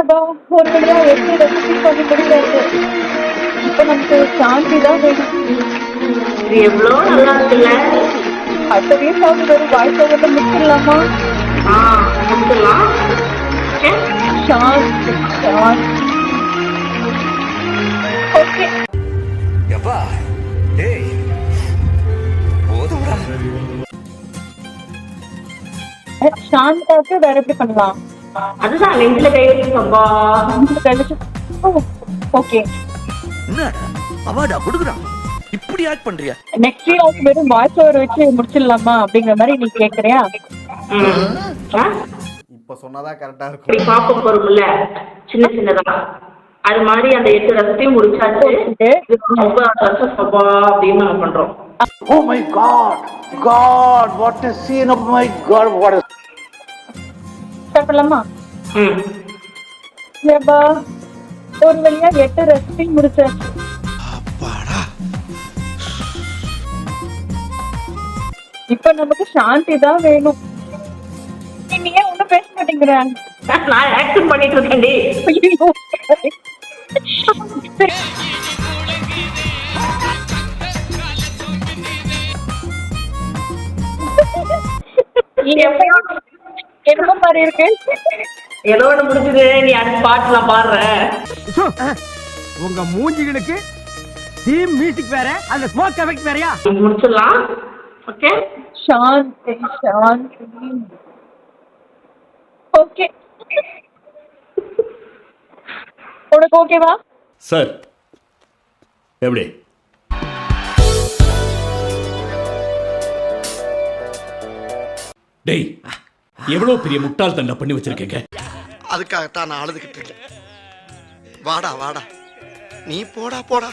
என்னப்பா ஒரு வழியா எப்படி ரெசிபி பண்ணி முடிச்சாச்சு. இப்ப நமக்கு சாந்தி தான் வேணும். இது எவ்வளோ நல்லா இருக்குல்ல. அடுத்த வீட்டாவது ஒரு வாய்ஸ் ஓவர்ல முடிச்சிடலாமா? ஆ, முடிச்சிடலாம். ஓகே. சாந்தி சாந்தி. ஓகே எப்பா டேய் போதும்டா. சாந்தாவுக்கு வேற எப்படி பண்ணலாம்? அதுதான் நெஞ்சில கை வச்சுக்கோப்பா. ஓகே என்னடா அவார்டா கொடுக்குறான் இப்படி ஆக்ட் பண்றியா? நெக்ஸ்ட் வீக் வெறும் வாய்ஸ் ஓவர் வச்சு முடிச்சிடலாமா அப்படிங்கிற மாதிரி நீ கேக்குறியா? இப்ப சொன்னாதான் கரெக்டா இப்படி இருக்கும். பாப்பம் வரும்ல சின்ன சின்னதா, அது மாதிரி அந்த 8 ரசத்தையும் முடிச்சாச்சு. 9வது ரசம் சப்பா அப்படின்னு நம்ம பண்றோம். Oh my God! God, what a scene! Oh my God, what a... சாப்பிடலாமா? ஏப்பா ஒரு வழியா 8 ரெசிபி முடிச்சாச்சு. இப்ப நமக்கு சாந்தி தான் வேணும். நீ ஏன் ஒண்ணும் பேச மாட்டேங்கிறாங்க? நான் ஆக்ஷன் பண்ணிட்டு இருக்கேன்டி. என்ன மாதிரி இருக்கு? ஏதோ ஒண்ணு முடிஞ்சது. நீ அடுத்த பாட்டுலாம் பாடுற. உங்க மூஞ்சிகளுக்கு தீம் மியூசிக் வேற, அந்த ஸ்மோக் எஃபெக்ட் வேறயா? முடிச்சிடலாம். ஓகே. சாந்தி சாந்தி. ஓகே உனக்கு ஓகேவா? சார் எப்படி? டேய் எவ்வளவு பெரிய முட்டாள் தண்டை பண்ணி வச்சிருக்கீங்க. அதுக்காகத்தான் நான் அழுதுகிட்டு இருக்கேன். வாடா வாடா, நீ போடா போடா.